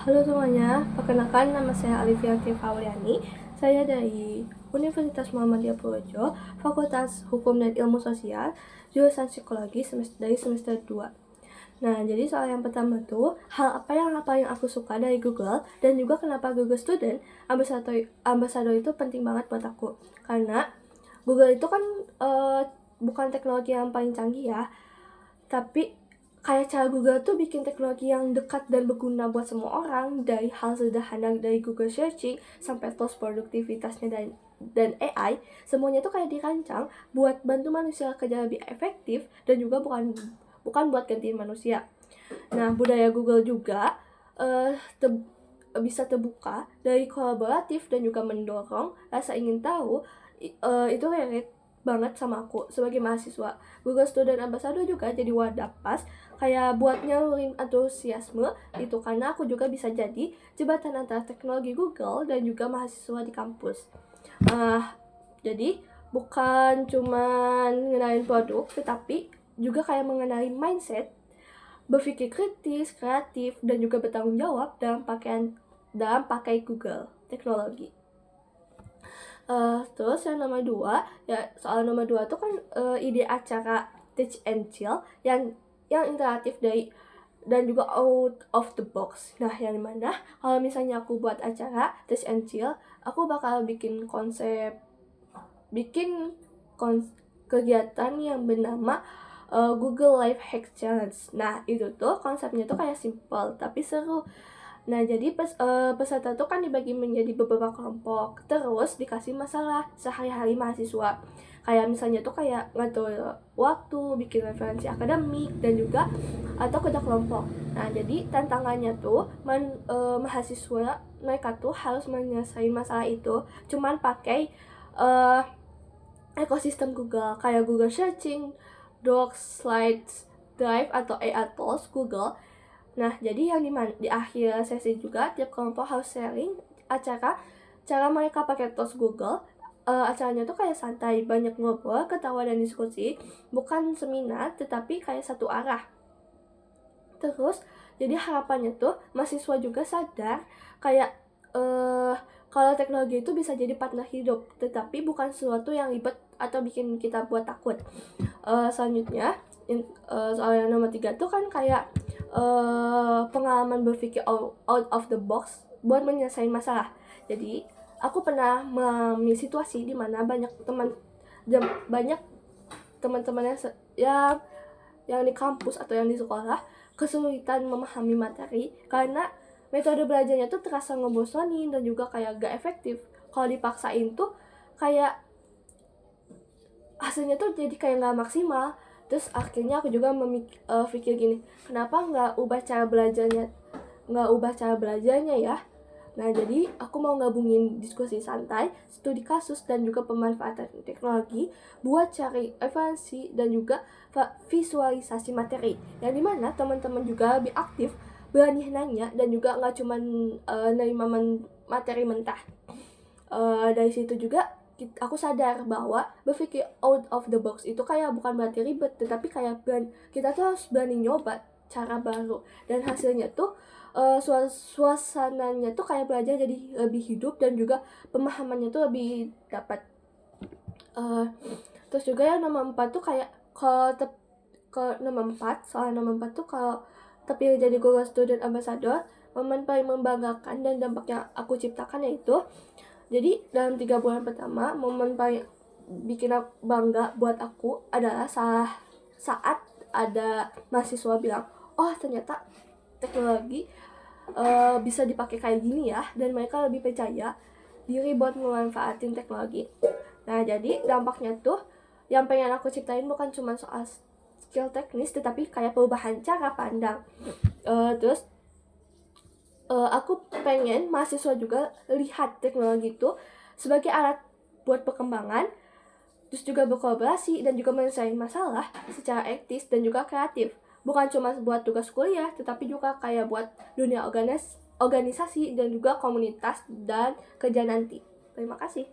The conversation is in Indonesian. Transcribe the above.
Halo semuanya, perkenalkan nama saya Alivia Tifauliani. Saya dari Universitas Muhammadiyah Purworejo, Fakultas Hukum dan Ilmu Sosial, jurusan Psikologi dari semester 2. Nah, jadi soal yang pertama tuh, hal apa yang aku suka dari Google, dan juga kenapa Google Student Ambassador itu penting banget buat aku. Karena Google itu kan bukan teknologi yang paling canggih ya, tapi kayak cara Google tuh bikin teknologi yang dekat dan berguna buat semua orang, dari hal sederhana dari Google Searching sampai tools produktivitasnya dan AI, semuanya tuh kayak dirancang buat bantu manusia kerja lebih efektif dan juga bukan buat gantiin manusia. Nah, budaya Google juga bisa terbuka dari kolaboratif dan juga mendorong rasa ingin tahu. Itu relate banget sama aku sebagai mahasiswa. Google Student Ambassador juga jadi wadah pas kayak buat nyalurin antusiasme itu, karena aku juga bisa jadi jembatan antara teknologi Google dan juga mahasiswa di kampus. Jadi bukan cuman ngenalin produk, tetapi juga kayak mengenai mindset, berpikir kritis, kreatif, dan juga bertanggung jawab dalam pakai Google teknologi. Terus yang nomor 2, ya soal nomor 2 tuh kan ide acara Teach and Chill yang interaktif dan juga out of the box. Nah, yang dimana kalau misalnya aku buat acara Teach and Chill, aku bakal kegiatan yang bernama Google Life Hack Challenge. Nah, itu tuh konsepnya tuh kayak simple tapi seru. Nah, jadi peserta tuh kan dibagi menjadi beberapa kelompok, terus dikasih masalah sehari-hari mahasiswa. Kayak misalnya tuh kayak ngatur waktu, bikin referensi akademik, dan juga atau kerja kelompok. Nah, jadi tantangannya tuh mahasiswa mereka tuh harus menyelesaikan masalah itu cuman pakai ekosistem Google, kayak Google Searching, Docs, Slides, Drive, atau AI Tools Google. Nah, jadi di akhir sesi juga tiap kelompok harus sharing cara mereka pakai tools Google. Acaranya tuh kayak santai, banyak ngobrol, ketawa, dan diskusi, bukan seminar tetapi kayak satu arah. Terus jadi harapannya tuh mahasiswa juga sadar kayak kalau teknologi itu bisa jadi partner hidup, tetapi bukan sesuatu yang ribet atau bikin kita buat takut. Selanjutnya soal yang nomor 3 tuh kan kayak pengalaman berpikir out of the box buat menyelesaikan masalah. Jadi aku pernah mengalami situasi di mana banyak teman-teman yang di kampus atau yang di sekolah kesulitan memahami materi karena metode belajarnya tuh terasa ngebosenin dan juga kayak gak efektif. Kalau dipaksain tuh kayak hasilnya tuh jadi kayak gak maksimal. Terus akhirnya aku juga pikir gini, kenapa nggak ubah cara belajarnya ya. Nah, jadi aku mau gabungin diskusi santai, studi kasus, dan juga pemanfaatan teknologi buat cari referensi dan juga visualisasi materi, yang dimana teman-teman juga lebih aktif, berani nanya, dan juga nggak cuma nerima materi mentah. Dari situ juga aku sadar bahwa berpikir out of the box itu kayak bukan berarti ribet, tetapi kayak kita tuh harus berani nyoba cara baru, dan hasilnya tuh suasananya tuh kayak belajar jadi lebih hidup dan juga pemahamannya tuh lebih dapat. Terus juga yang nomor 4 tuh kayak soal nomor 4 tuh kalau terpilih jadi Google Student Ambassador, momen paling membanggakan dan dampak yang aku ciptakan yaitu, jadi dalam 3 bulan pertama, momen paling bikin aku bangga buat aku adalah saat ada mahasiswa bilang, oh ternyata teknologi bisa dipakai kayak gini ya, dan mereka lebih percaya diri buat memanfaatin teknologi. Nah, jadi dampaknya tuh yang pengen aku ciptain bukan cuma soal skill teknis, tetapi kayak perubahan cara pandang. Terus aku pengen mahasiswa juga lihat teknologi itu sebagai alat buat perkembangan, terus juga berkolaborasi dan juga menyelesaikan masalah secara etis dan juga kreatif. Bukan cuma buat tugas kuliah, tetapi juga kayak buat dunia organisasi dan juga komunitas dan kerja nanti. Terima kasih.